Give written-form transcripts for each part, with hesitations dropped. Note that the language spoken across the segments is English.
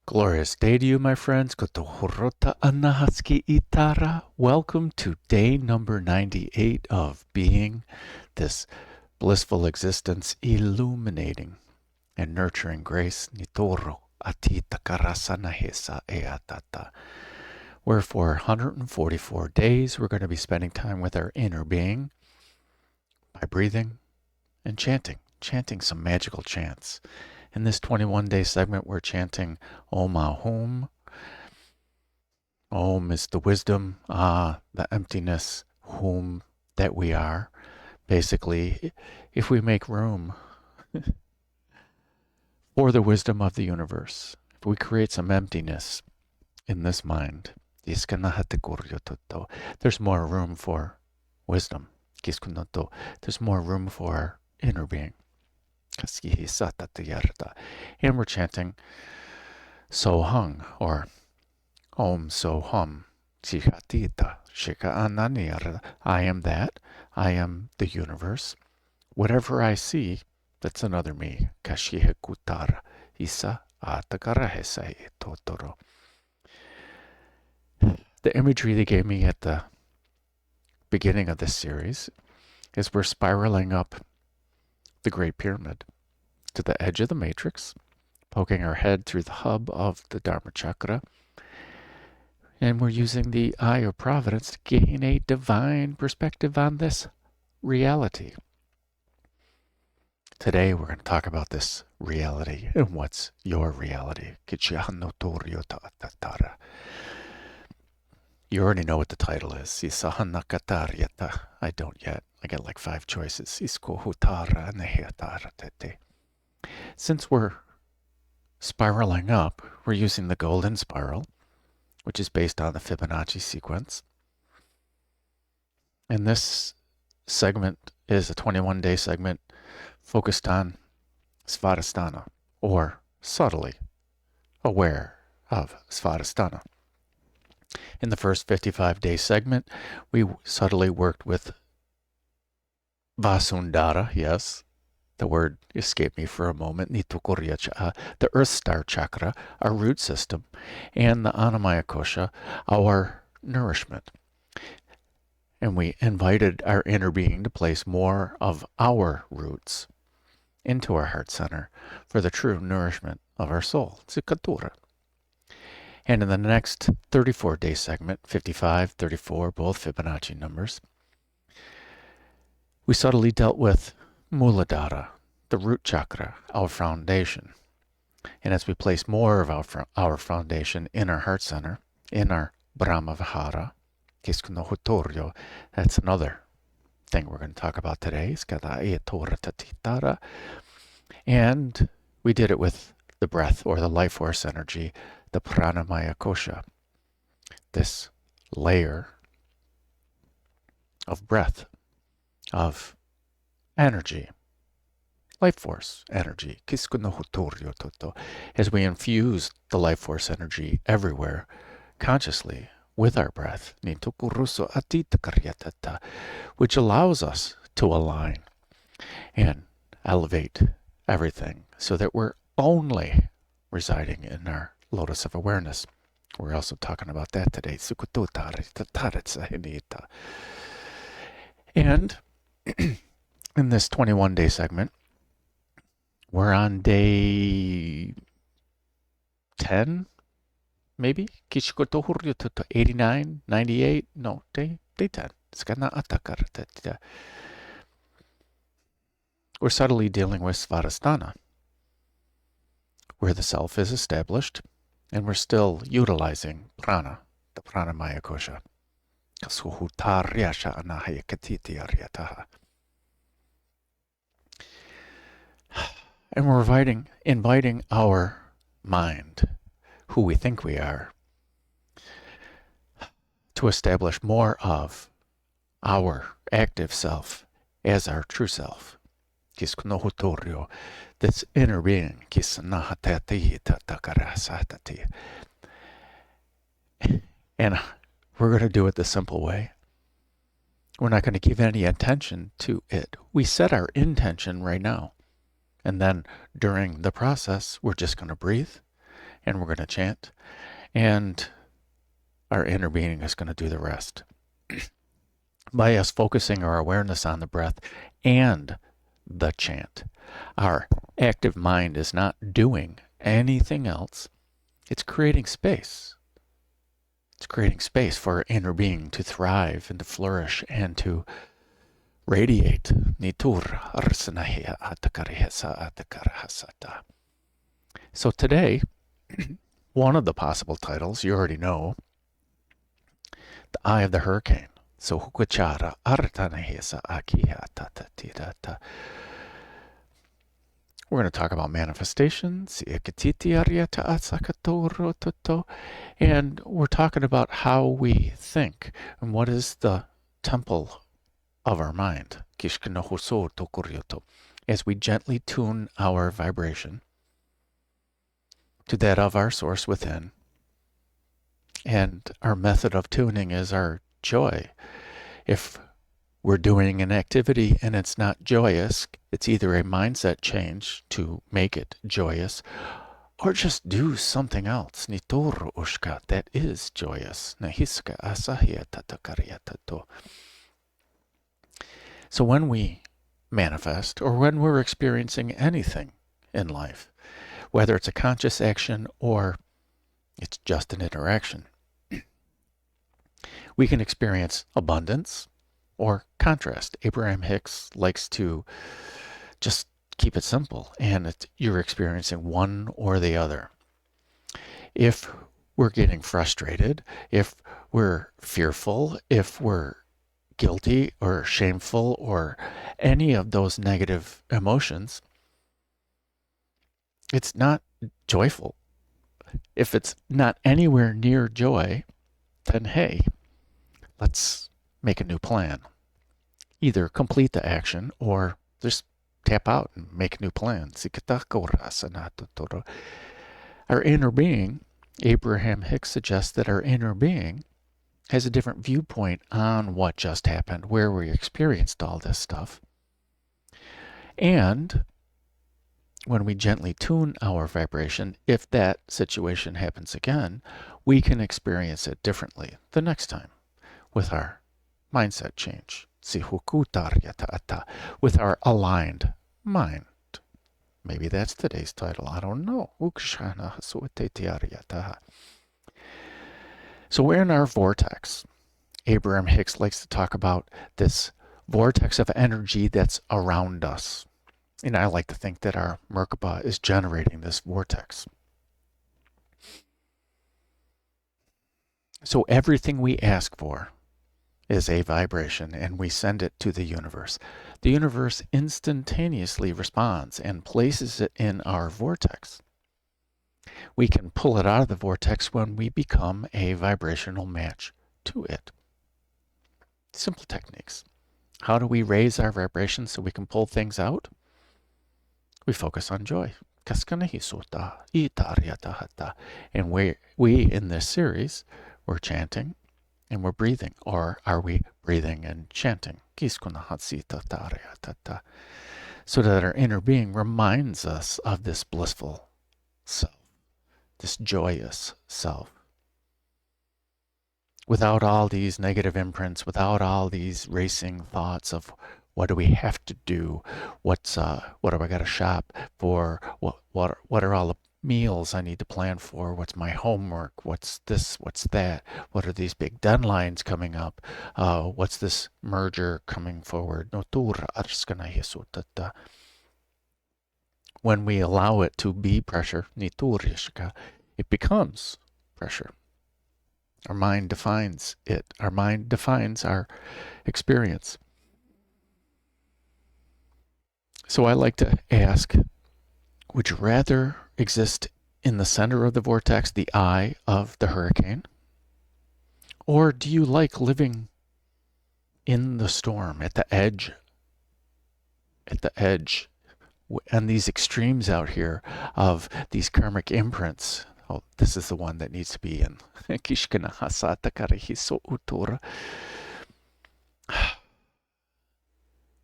Glorious day to you, my friends. Kotohorota anahaski itara. Welcome to day number 98 of being, this blissful existence illuminating and nurturing grace. Nitoro atita karasanahesa eatata. Where for 144 days we're going to be spending time with our inner being by breathing and chanting some magical chants. In this 21-day segment, we're chanting Om Ahum. Om is the wisdom, Ah, the emptiness, Hum, that we are. Basically, if we make room for the wisdom of the universe, if we create some emptiness in this mind, there's more room for wisdom. There's more room for our inner being. And we're chanting Sohung, or Om Sohum. I am that. I am the universe. Whatever I see, that's another me. The imagery they gave me at the beginning of this series is we're spiraling up the Great Pyramid to the edge of the matrix, poking our head through the hub of the Dharma chakra, and we're using the Eye of Providence to gain a divine perspective on this reality. Today we're going to talk about this reality and what's your reality. You already know what the title is. I don't yet. I got like 5 choices. Since we're spiraling up, we're using the golden spiral, which is based on the Fibonacci sequence. And this segment is a 21-day segment focused on Svadhisthana, or subtly aware of Svadhisthana. In the first 55-day segment, we subtly worked with Vasundhara, yes, the word escaped me for a moment, the Earth Star Chakra, our root system, and the Annamaya Kosha, our nourishment. And we invited our inner being to place more of our roots into our heart center for the true nourishment of our soul. And in the next 34-day segment, 55, 34, both Fibonacci numbers, we subtly dealt with Muladhara, the root chakra, our foundation. And as we place more of our foundation in our heart center, in our Brahma-vihara, that's another thing we're going to talk about today. And we did it with the breath, or the life force energy, the pranamaya kosha, this layer of breath, of energy, life force energy, as we infuse the life force energy everywhere consciously with our breath, which allows us to align and elevate everything so that we're only residing in our lotus of awareness. We're also talking about that today. And in this 21-day segment, we're on day 10, maybe? 89, 98? No, day 10. We're subtly dealing with Svadhisthana, where the self is established, and we're still utilizing prana, the pranamaya kosha. And we're inviting our mind, who we think we are, to establish more of our active self as our true self. This inner being. And we're going to do it the simple way. We're not going to give any attention to it. We set our intention right now. And then during the process, we're just going to breathe and we're going to chant, and our inner being is going to do the rest. By us focusing our awareness on the breath and the chant, our active mind is not doing anything else. It's creating space. It's creating space for our inner being to thrive and to flourish and to radiate. So today, one of the possible titles, you already know, the Eye of the Hurricane. So hukuchara artanahesa akiha tatatirata. We're going to talk about manifestations, and we're talking about how we think and what is the temple of our mind, as we gently tune our vibration to that of our source within. And our method of tuning is our joy. If we're doing an activity and it's not joyous, it's either a mindset change to make it joyous, or just do something else that is joyous. So when we manifest, or when we're experiencing anything in life, whether it's a conscious action or it's just an interaction, we can experience abundance or contrast. Abraham Hicks likes to just keep it simple, and you're experiencing one or the other. If we're getting frustrated, if we're fearful, if we're guilty or shameful or any of those negative emotions, it's not joyful. If it's not anywhere near joy, then hey, let's make a new plan. Either complete the action or just tap out and make a new plan. Our inner being, Abraham Hicks suggests that our inner being has a different viewpoint on what just happened, where we experienced all this stuff. And when we gently tune our vibration, if that situation happens again, we can experience it differently the next time with our mindset change. With our aligned mind. Maybe that's today's title. I don't know. So we're in our vortex. Abraham Hicks likes to talk about this vortex of energy that's around us. And I like to think that our Merkaba is generating this vortex. So everything we ask for is a vibration, and we send it to the universe. The universe instantaneously responds and places it in our vortex. We can pull it out of the vortex when we become a vibrational match to it. Simple techniques. How do we raise our vibration so we can pull things out? We focus on joy. And we in this series, we're chanting and we're breathing. Or are we breathing and chanting? So that our inner being reminds us of this blissful self, this joyous self. Without all these negative imprints, without all these racing thoughts of what do we have to do, what do I got to shop for, what are all the meals I need to plan for, what's my homework, what's this, what's that, what are these big deadlines coming up, what's this merger coming forward. When we allow it to be pressure, it becomes pressure. Our mind defines it. Our mind defines our experience. So I like to ask, would you rather exist in the center of the vortex, the eye of the hurricane? Or do you like living in the storm, at the edge, and these extremes out here of these karmic imprints? Oh, this is the one that needs to be in.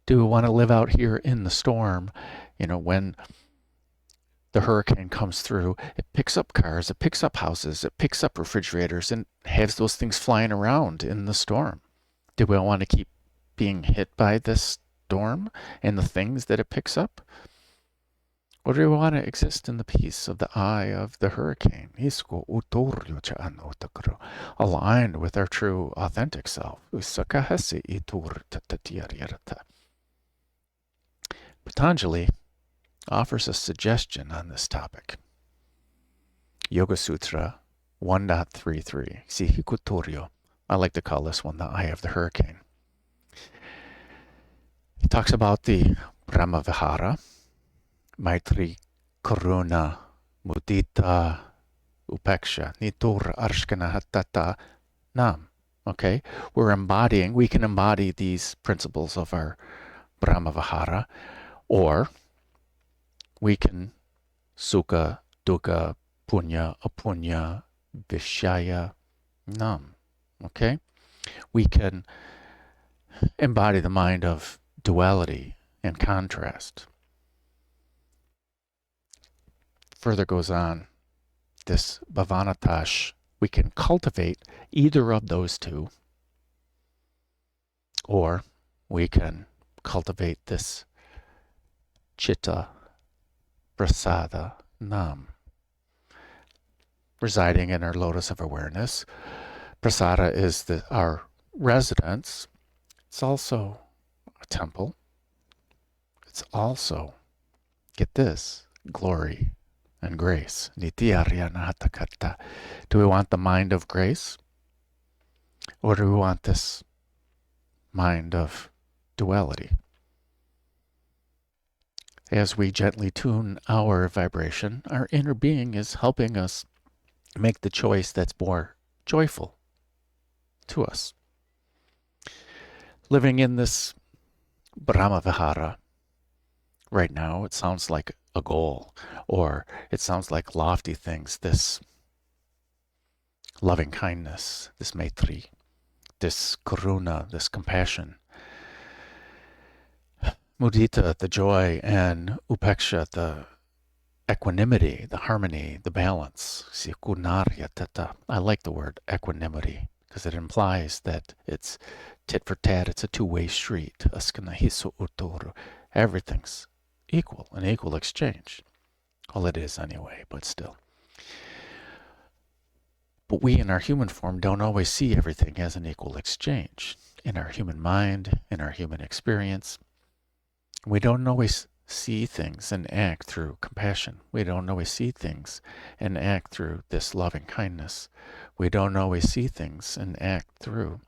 Do we want to live out here in the storm, when The hurricane comes through, it picks up cars, it picks up houses, it picks up refrigerators, and has those things flying around in the storm. Do we want to keep being hit by this storm and the things that it picks up? Or do we want to exist in the peace of the eye of the hurricane? Aligned with our true authentic self. Patanjali offers a suggestion on this topic. Yoga Sutra 1.33. Sihikutoryo. I like to call this one the Eye of the Hurricane. He talks about the Brahma-vihara, Maitri, Karuna, Mudita, Upeksha, Nitur, Arshkana, Hatata, Nam. Okay? We can embody these principles of our Brahma-vihara, or we can Sukha, Dukkha, Punya, Apunya, Vishaya, Nam. Okay? We can embody the mind of duality and contrast. Further goes on, this Bhavanatash, we can cultivate either of those two, or we can cultivate this cittaprasādanam, residing in our lotus of awareness. Prasada is our residence. It's also a temple. It's also, get this, glory and grace. Do we want the mind of grace? Or do we want this mind of duality? As we gently tune our vibration, our inner being is helping us make the choice that's more joyful to us. Living in this Brahma-vihara right now, it sounds like a goal, or it sounds like lofty things, this loving kindness, this maitri, this karuna, this compassion, mudita, the joy, and upeksha, the equanimity, the harmony, the balance. I like the word equanimity because it implies that it's tit for tat, it's a two-way street. Everything's equal, an equal exchange. Well, it is anyway, but still. But we in our human form don't always see everything as an equal exchange. In our human mind, in our human experience, we don't always see things and act through compassion. We don't always see things and act through this loving kindness. We don't always see things and act through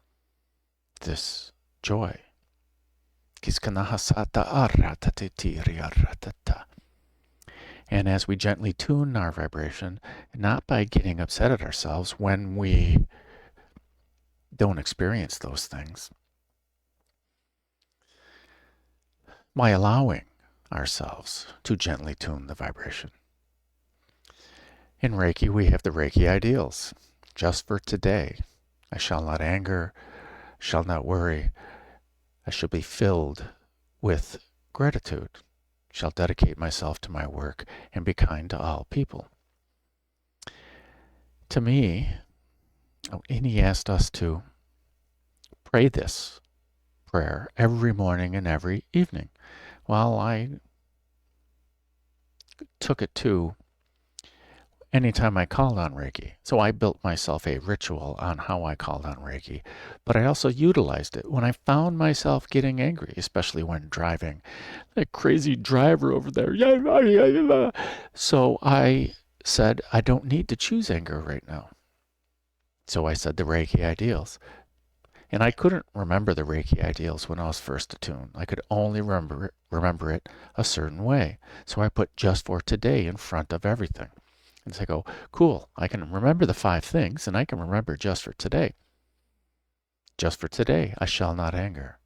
this joy. And as we gently tune our vibration, not by getting upset at ourselves when we don't experience those things, by allowing ourselves to gently tune the vibration. In Reiki, we have the Reiki ideals. Just for today, I shall not anger, shall not worry. I shall be filled with gratitude, shall dedicate myself to my work, and be kind to all people. To me, and he asked us to pray this prayer every morning and every evening. Well, I took it to anytime I called on Reiki. So I built myself a ritual on how I called on Reiki, but I also utilized it when I found myself getting angry, especially when driving. That crazy driver over there. So I said, I don't need to choose anger right now. So I said the Reiki ideals. And I couldn't remember the Reiki ideals when I was first attuned. I could only remember it a certain way. So I put just for today in front of everything. And so I go, cool, I can remember the 5 things, and I can remember just for today. Just for today, I shall not anger.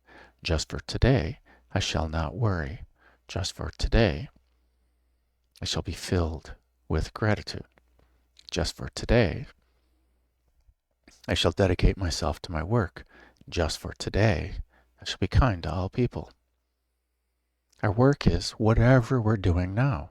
Just for today, I shall not worry. Just for today, I shall be filled with gratitude. Just for today, I shall dedicate myself to my work. Just for today, I shall be kind to all people. Our work is whatever we're doing now.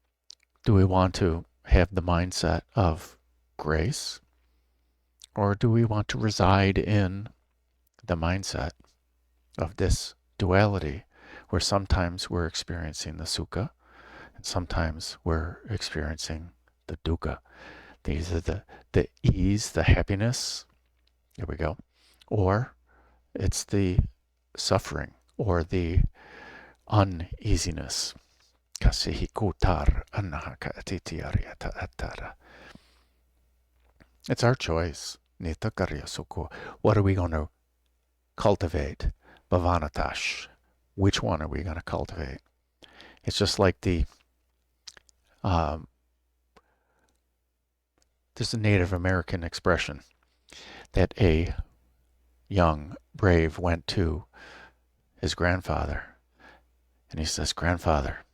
Do we want to have the mindset of grace? Or do we want to reside in the mindset of this duality, where sometimes we're experiencing the sukha and sometimes we're experiencing the dukkha? These are the ease, the happiness, here we go, or it's the suffering or the uneasiness. It's our choice. What are we going to cultivate? Bhavanatash. Which one are we going to cultivate? It's just like there's a Native American expression that a young brave went to his grandfather and he says, "Grandfather,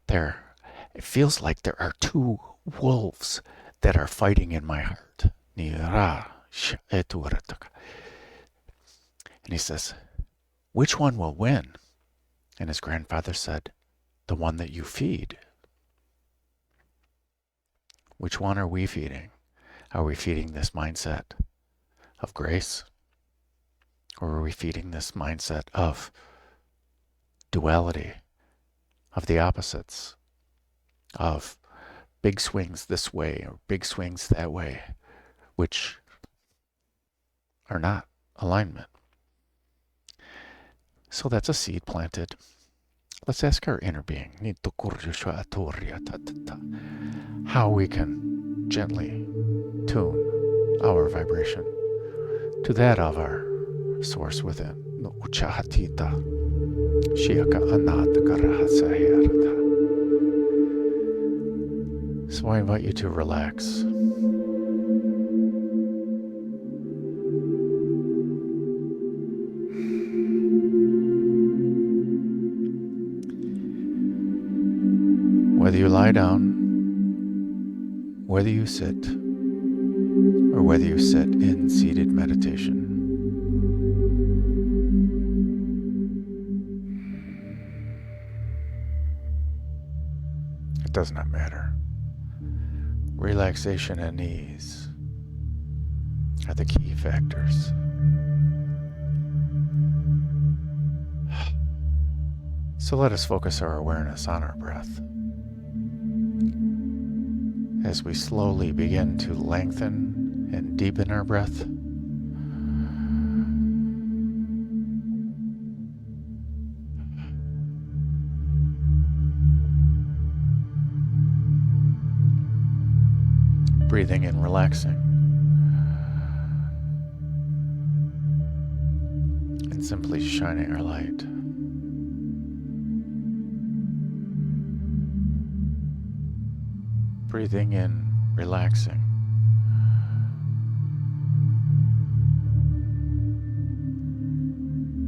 it feels like there are two wolves that are fighting in my heart." And he says, "Which one will win?" And his grandfather said, "The one that you feed." Which one are we feeding? Are we feeding this mindset of grace? Or are we feeding this mindset of duality, of the opposites, of big swings this way or big swings that way, which are not alignment? So that's a seed planted. Let's ask our inner being how we can gently tune our vibration to that of our source within. So I invite you to relax. Whether you lie down, whether you sit, or whether you sit in seated meditation, it does not matter. Relaxation and ease are the key factors. So let us focus our awareness on our breath as we slowly begin to lengthen and deepen our breath. Breathing in, relaxing, and simply shining our light. Breathing in, relaxing,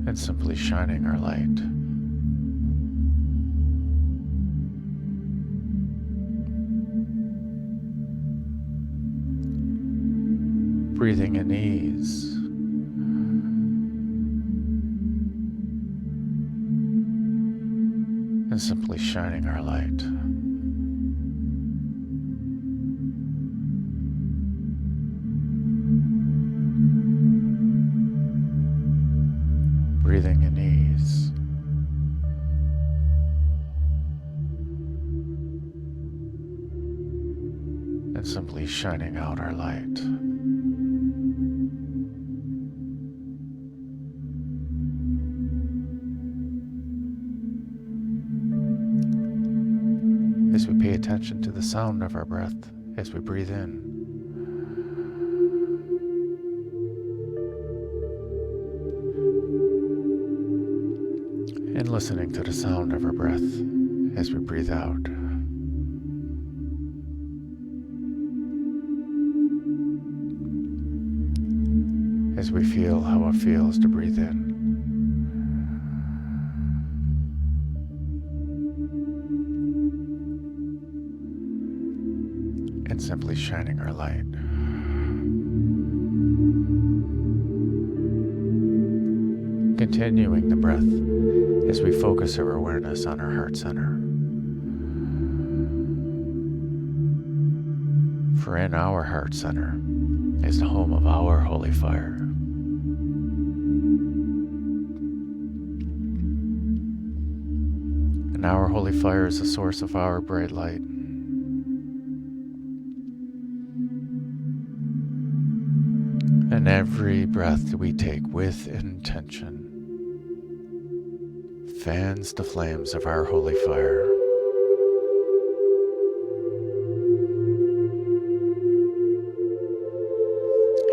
and simply shining our light. Breathing in ease, and simply shining our light. Breathing in ease, and simply shining out our light. As we pay attention to the sound of our breath as we breathe in, and listening to the sound of our breath as we breathe out. As we feel how it feels to breathe in. And simply shining our light. Continuing the breath as we focus our awareness on our heart center. For in our heart center is the home of our holy fire. And our holy fire is the source of our bright light. And every breath that we take with intention fans the flames of our holy fire.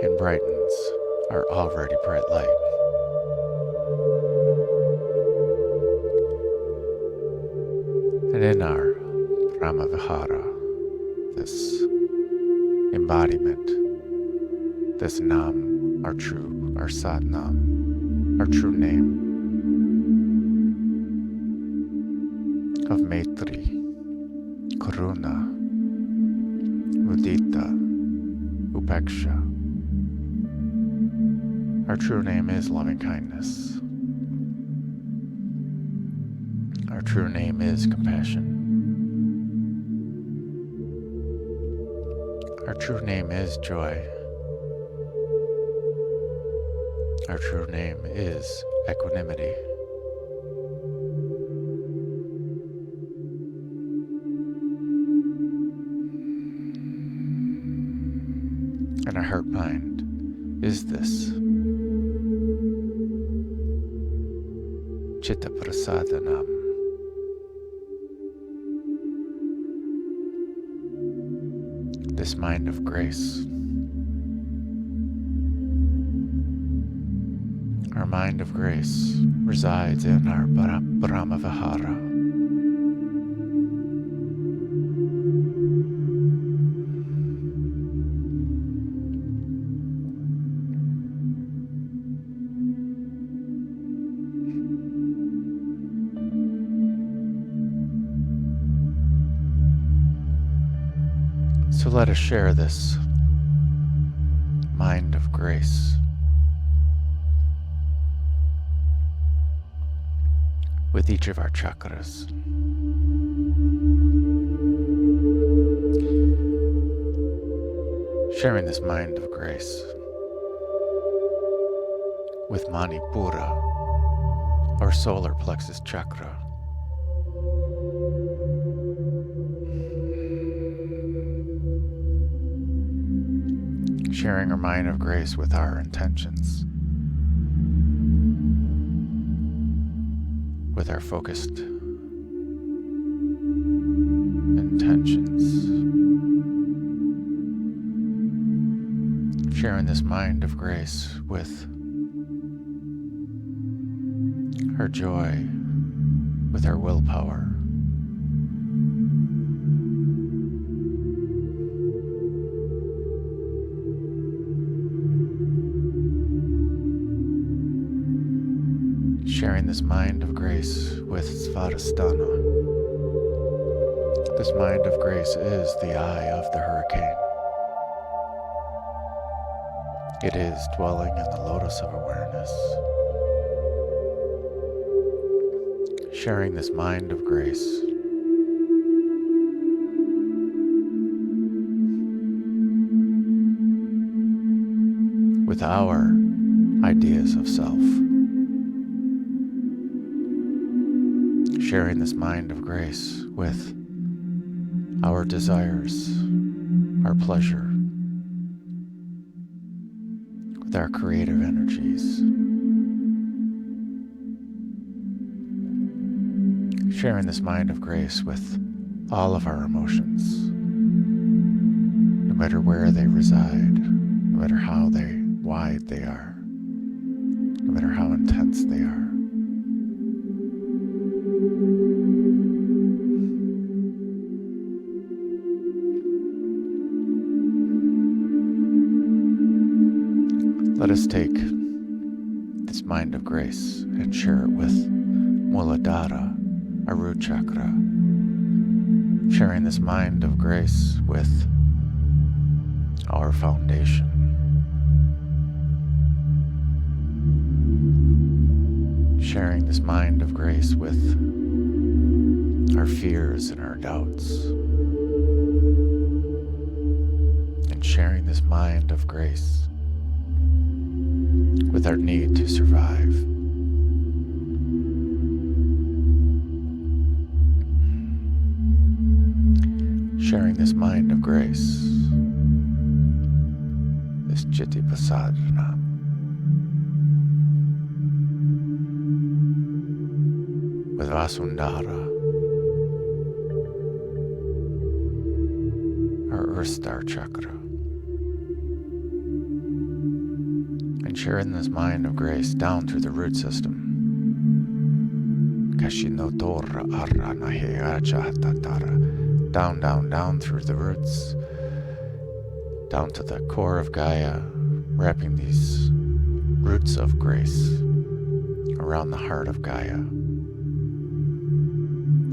And brightens our already bright light. And in our Pratyahara, this embodiment, this Nam, our Sat Nam, our true name of Maitri, Karuna, Mudita, Upeksha. Our true name is loving kindness. Our true name is compassion. Our true name is joy. Our true name is equanimity. And our heart mind is this. Cittaprasādanam. This mind of grace. Our mind of grace resides in our Brahma-vihara. So let us share this mind of grace with each of our chakras. Sharing this mind of grace with Manipura, our solar plexus chakra. Sharing our mind of grace with our intentions, with our focused intentions. Sharing this mind of grace with our joy, with our willpower. Sharing this mind of grace with Svadhisthana. This mind of grace is the eye of the hurricane. It is dwelling in the lotus of awareness. Sharing this mind of grace with our ideas of self. Sharing this mind of grace with our desires, our pleasure, with our creative energies. Sharing this mind of grace with all of our emotions, no matter where they reside, no matter how wide they are, no matter how intense they are. Let us take this mind of grace and share it with Muladhara, our root chakra. Sharing this mind of grace with our foundation. Sharing this mind of grace with our fears and our doubts. this mind of grace with our need to survive. Sharing this mind of grace, this cittaprasādanam, with Vasundhara, our Earth Star chakra, and sharing this mind of grace down through the root system. Down, down, down through the roots, down to the core of Gaia, wrapping these roots of grace around the heart of Gaia,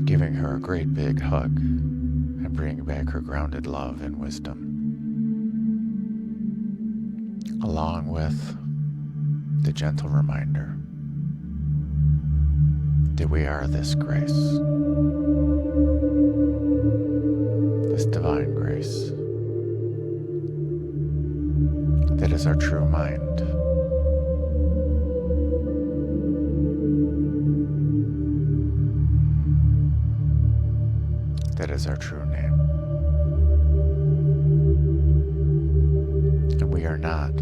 giving her a great big hug and bringing back her grounded love and wisdom, along with the gentle reminder that we are this grace, this divine grace that is our true mind. That is our true name. And we are not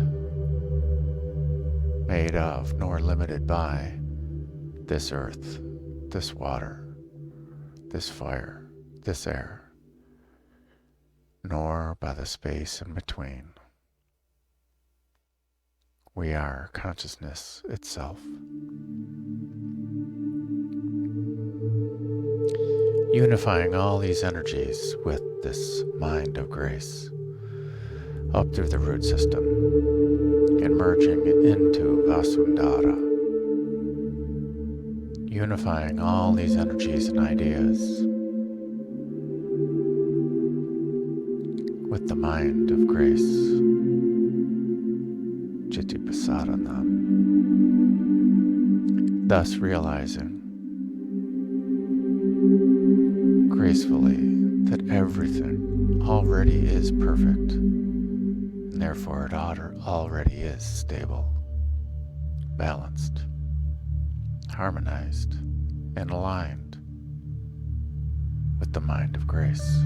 made of nor limited by this earth, this water, this fire, this air, nor by the space in between. We are consciousness itself. Unifying all these energies with this mind of grace up through the root system and merging into Vasundhara. Unifying all these energies and ideas with the mind of grace, cittaprasādanam, thus realizing gracefully that everything already is perfect, and therefore it already is stable, balanced, harmonized, and aligned with the mind of grace.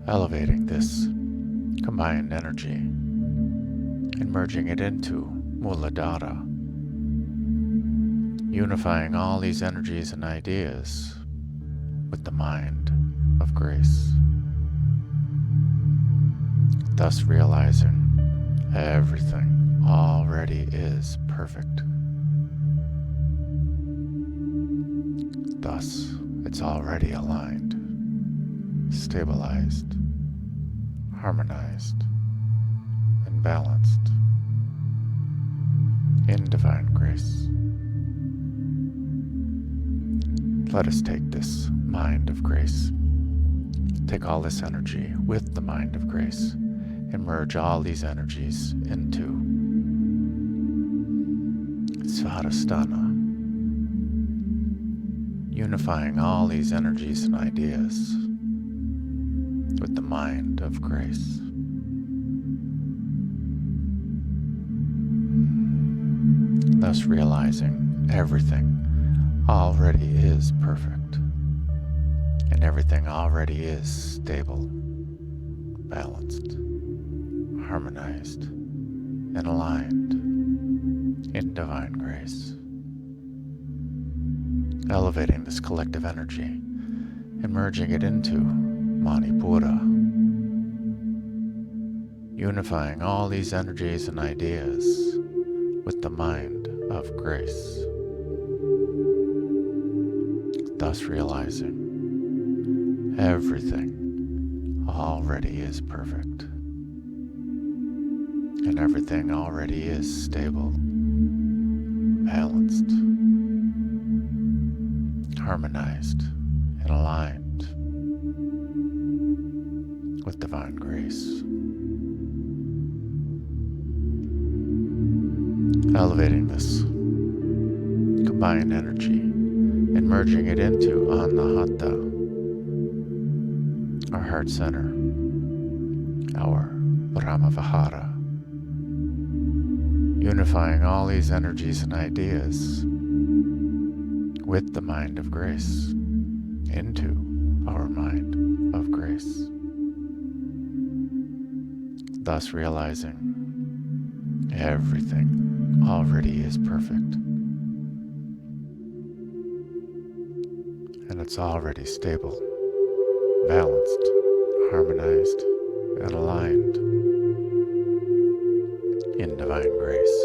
Elevating this combined energy and merging it into Muladhara, unifying all these energies and ideas with the mind of grace, thus realizing everything already is perfect. Thus, it's already aligned, stabilized, harmonized, and balanced in divine grace. Let us take this mind of grace, take all this energy with the mind of grace, and merge all these energies into Svadhisthana, unifying all these energies and ideas with the mind of grace. Thus realizing everything already is perfect, and everything already is stable, balanced, harmonized, and aligned in divine grace. Elevating this collective energy and merging it into Manipura, unifying all these energies and ideas with the mind of grace, thus realizing everything already is perfect, and everything already is stable, balanced, harmonized, and aligned with divine grace. Elevating this combined energy and merging it into Anahata, our heart center, our Brahma-vihara, unifying all these energies and ideas with the mind of grace into our mind of grace, thus realizing everything already is perfect, and it's already stable, balanced, harmonized, and aligned in divine grace.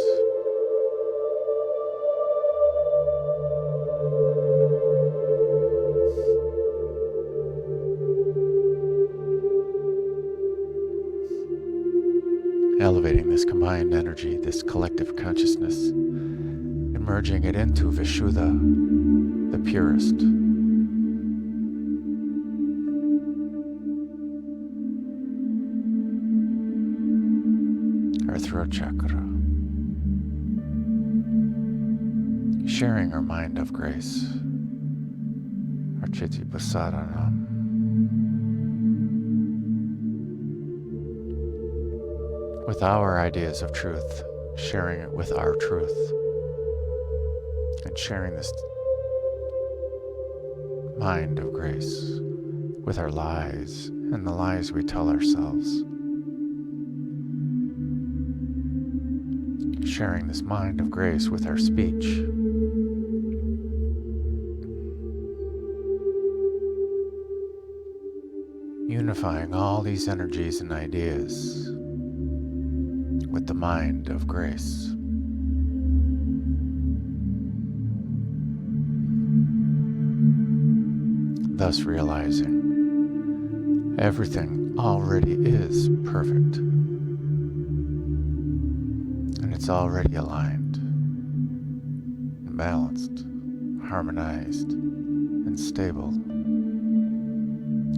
Elevating this combined energy, this collective consciousness, and merging it into Vishuddha, the purest. Our throat chakra, sharing our mind of grace, our cittaprasādanam, with our ideas of truth, sharing it with our truth, and sharing this mind of grace with our lies and the lies we tell ourselves. Sharing this mind of grace with our speech. Unifying all these energies and ideas with the mind of grace. Thus realizing everything already is perfect, and it's already aligned, and balanced, harmonized, and stable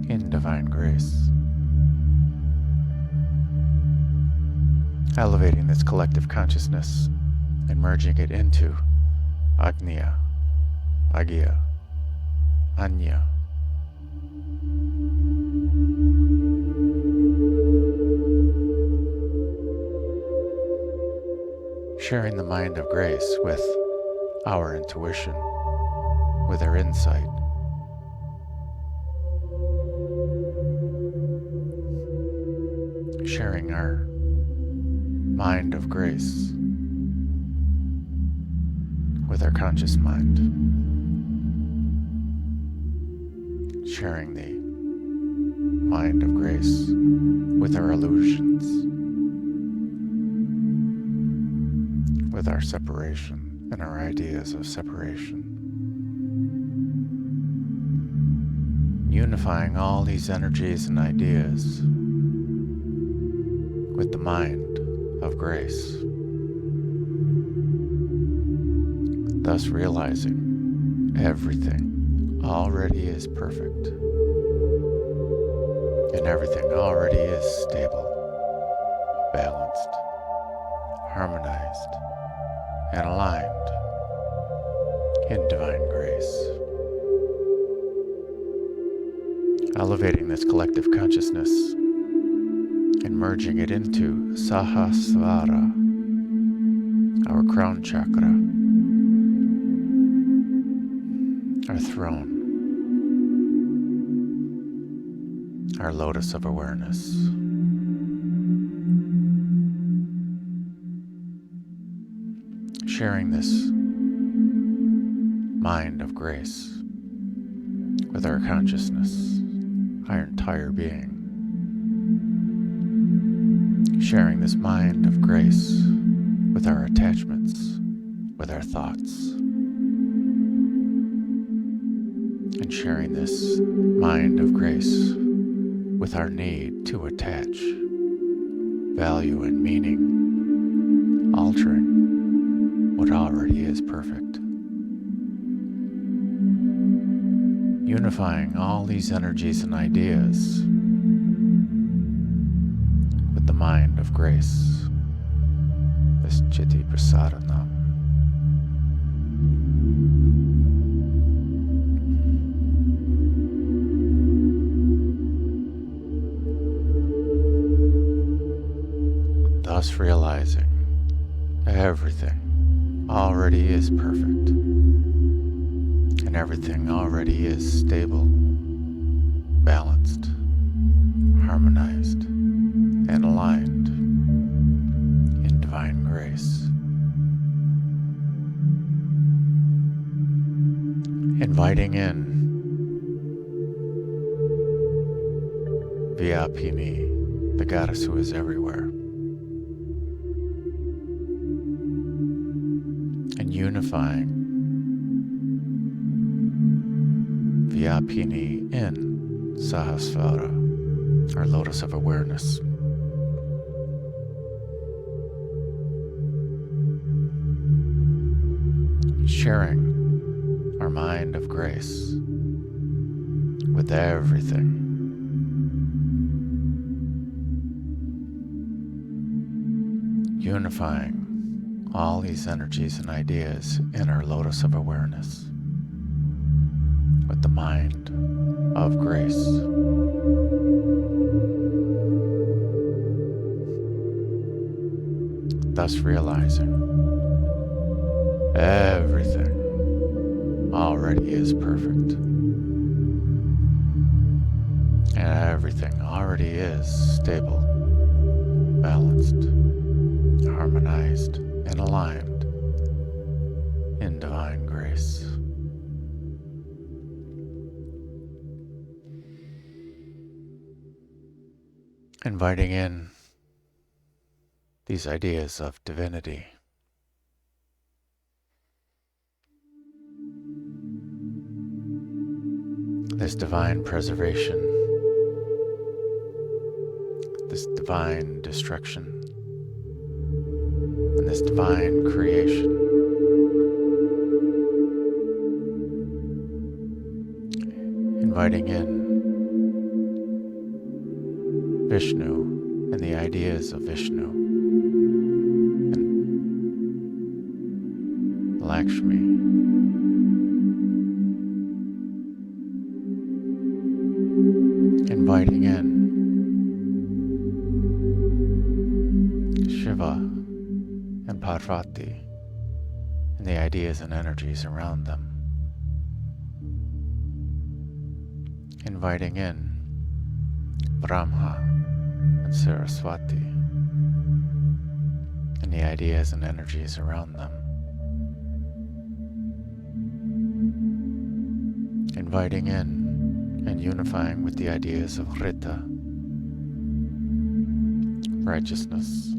in divine grace. Elevating this collective consciousness and merging it into Agnya, Agya, Anya. Sharing the mind of grace with our intuition, with our insight. Sharing our mind of grace with our conscious mind, sharing the mind of grace with our illusions, with our separation and our ideas of separation, unifying all these energies and ideas with the mind of grace, thus realizing everything already is perfect, and everything already is stable, balanced, harmonized, and aligned in divine grace. Elevating this collective consciousness and merging it into Sahasrara, our crown chakra, our throne, our lotus of awareness. Sharing this mind of grace with our consciousness, our entire being. Sharing this mind of grace with our attachments, with our thoughts. And sharing this mind of grace with our need to attach value and meaning, altering what already is perfect. Unifying all these energies and ideas with the mind of grace, this cittaprasādanam. thus realizing everything already is perfect, and everything already is stable, balanced, harmonized, and aligned in divine grace. Inviting in Vyapini, the goddess who is everywhere, and unifying Vyapini in Sahasrara, our lotus of awareness. Sharing our mind of grace with everything. Unifying all these energies and ideas in our lotus of awareness with the mind of grace. Thus realizing everything already is perfect, and everything already is stable, balanced, harmonized, and aligned in divine grace. Inviting in these ideas of divinity. This divine preservation, this divine destruction, and this divine creation. Inviting in Vishnu and the ideas of Vishnu and Lakshmi. Inviting in Shiva and Parvati and the ideas and energies around them. Inviting in Brahma and Saraswati and the ideas and energies around them. Inviting in and unifying with the ideas of Rita, righteousness,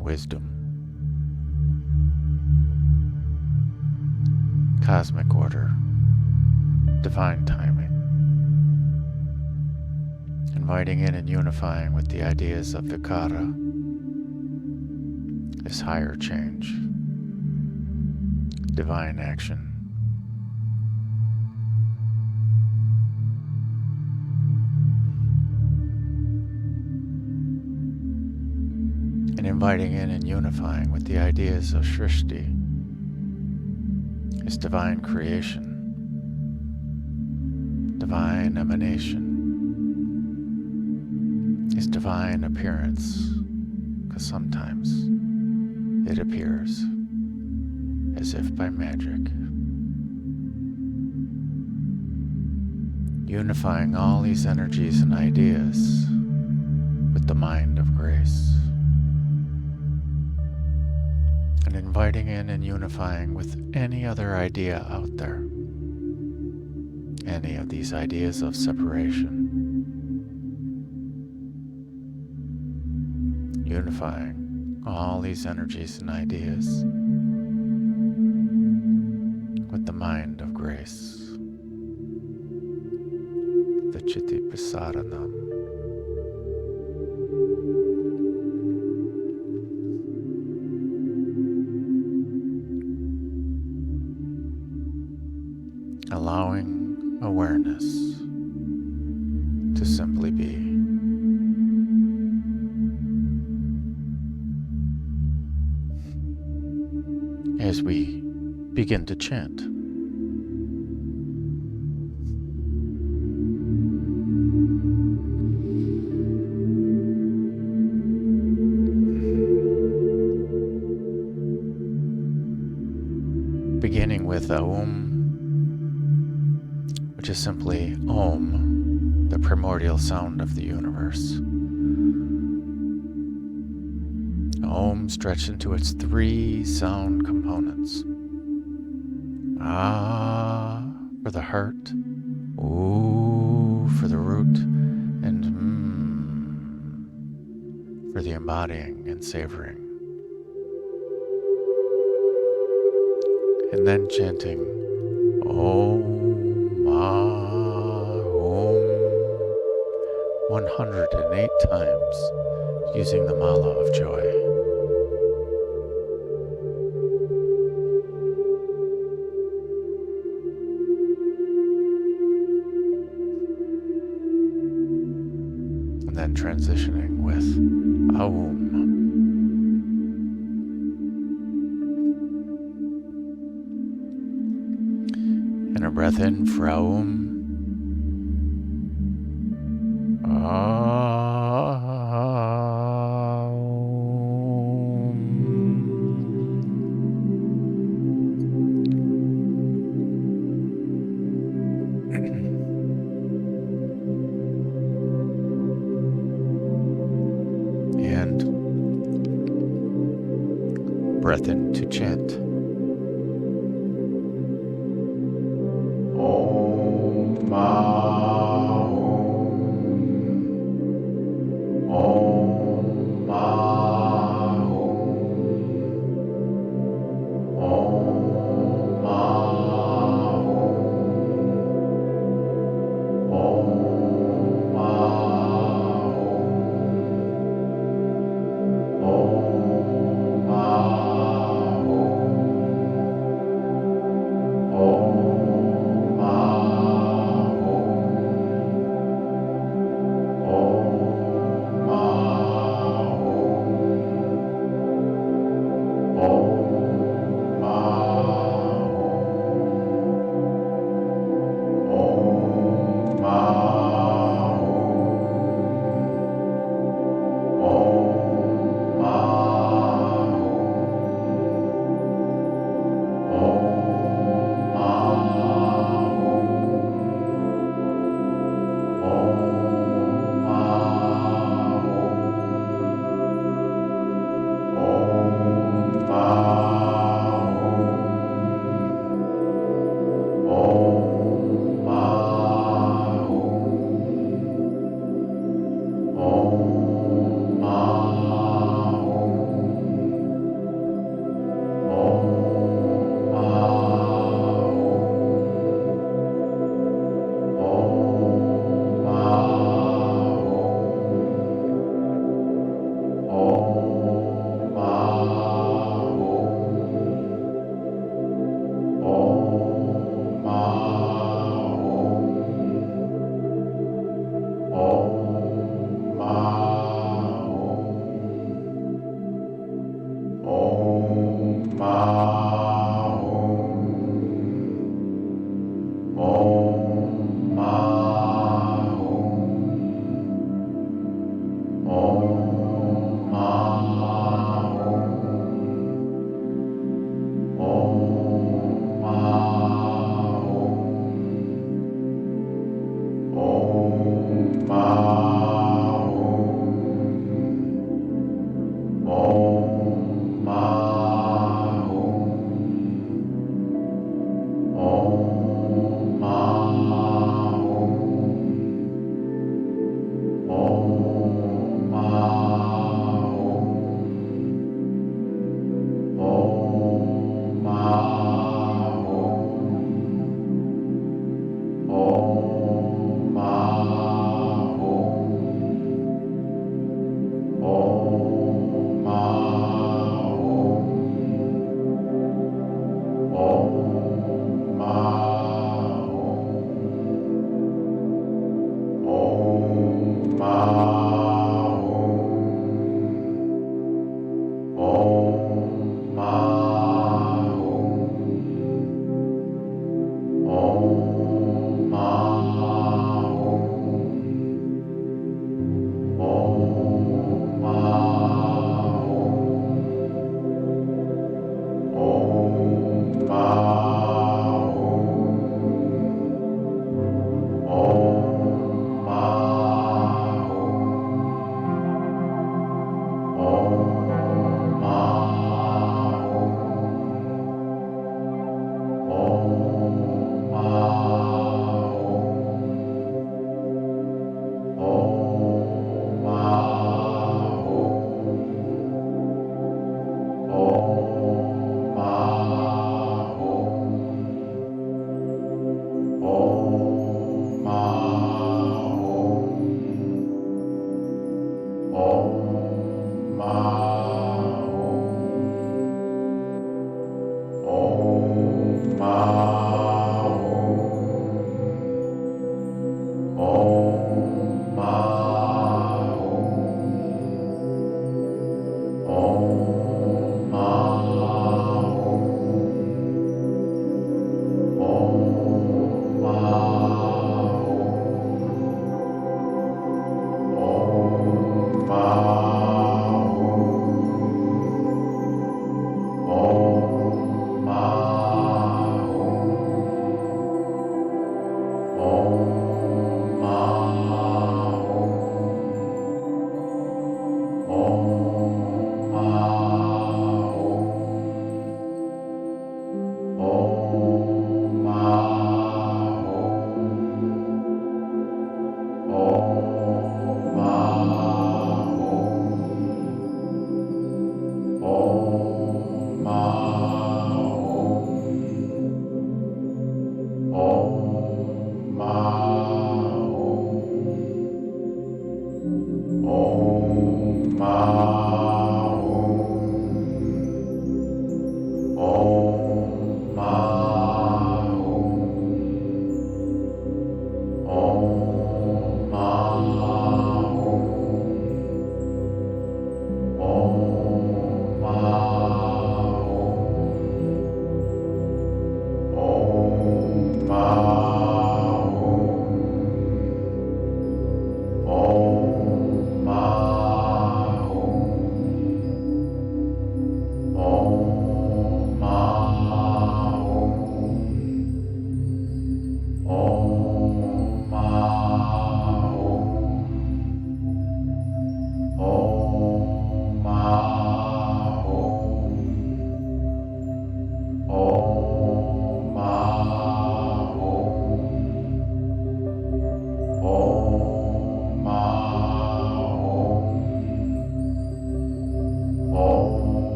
wisdom, cosmic order, divine timing. Inviting in and unifying with the ideas of Vikara, this higher change, divine action. And inviting in and unifying with the ideas of Srishti, its divine creation, divine emanation, its divine appearance, because sometimes it appears as if by magic. Unifying all these energies and ideas with the mind of grace. And inviting in and unifying with any other idea out there, any of these ideas of separation. Unifying all these energies and ideas with the mind of grace. The cittaprasādanam. Allowing awareness to simply be. As we begin to chant. beginning with Aum, which is simply Om, the primordial sound of the universe. Om stretched into its 3 sound components. Ah for the heart, Ooh for the root, and for the embodying and savoring. And then chanting Om, Om 108 times using the Mala of Joy. And then transitioning with Aum. And a breath in for Aum. And breath in to chant. Om Om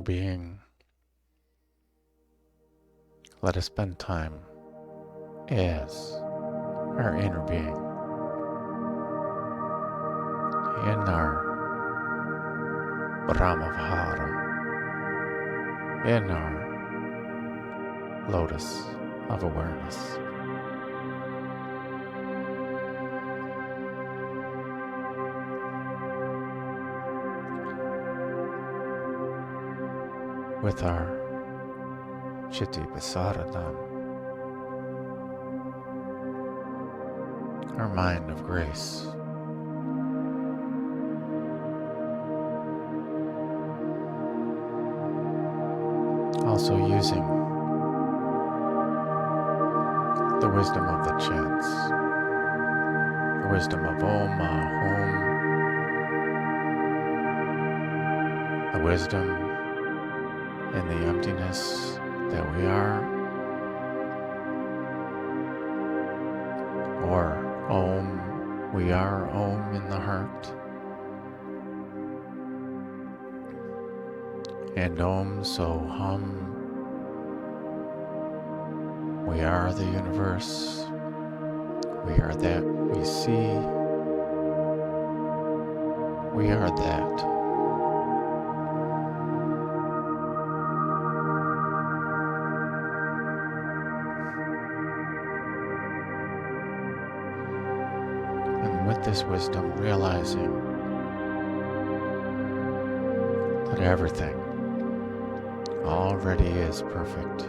Being, let us spend time as our inner being in our Brahma-vihara, in our lotus of awareness. With our cittaprasādanam, our mind of grace. Also using the wisdom of the chants, the wisdom of Om, the wisdom in the emptiness that we are, or Om, we are Om in the heart, and Om so hum, we are the universe, we are that we see, we are that. With this wisdom, realizing that everything already is perfect.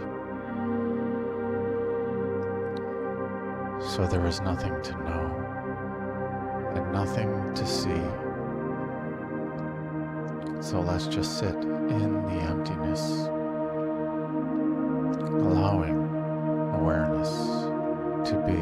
So there is nothing to know and nothing to see. So let's just sit in the emptiness, allowing awareness to be.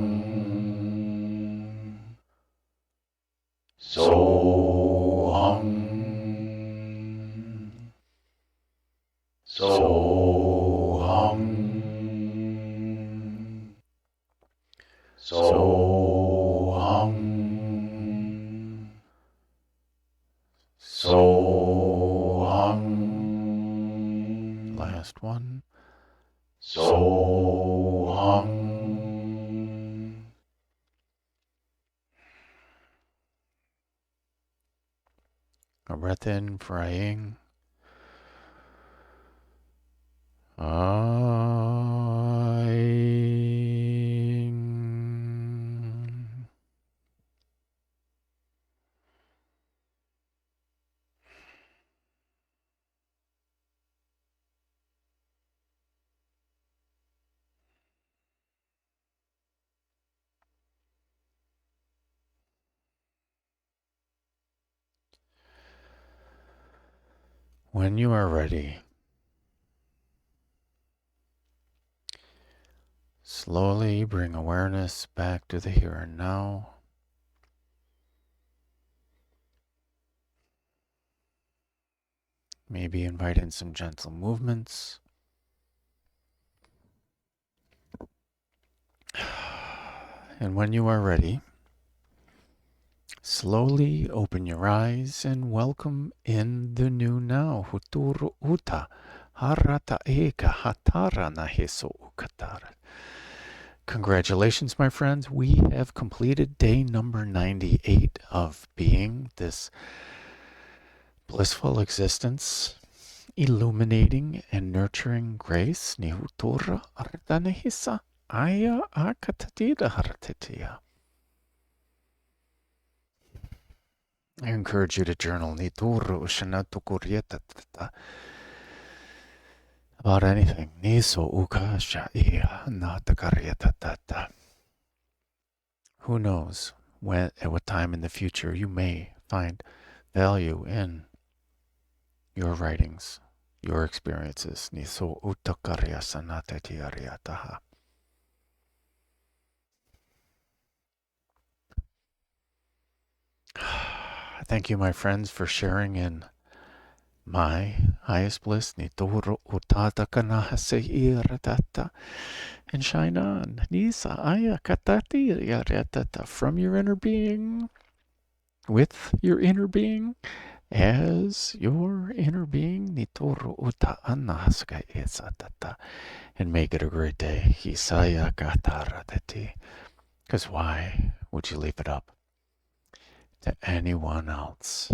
Soham. Soham. Soham. Last one. Soham. A breath in for Aying. When you are ready, slowly bring awareness back to the here and now. Maybe invite in some gentle movements. And when you are ready, slowly open your eyes and welcome in the new now. Huturu uta harata eka hatara naheso ukatara. Congratulations, my friends. We have completed day number 98 of being this blissful existence, illuminating and nurturing grace. Nihutura ardanehisa aya akatatira haratitia. I encourage you to journal nituru ushanatukuryatata about anything. Niso ukasha iya natakaryatata. Who knows at what time in the future you may find value in your writings, your experiences. Niso utakarya sanatatiaryataha. Thank you, my friends, for sharing in my highest bliss. Nitoro utata kanahase iratata. And shine on. Nisa aya katati yaratata. From your inner being, with your inner being, as your inner being. Nitoro uta anahaska isatata. And make it a great day. Hisaya kataratati. Because why would you leave it up to anyone else?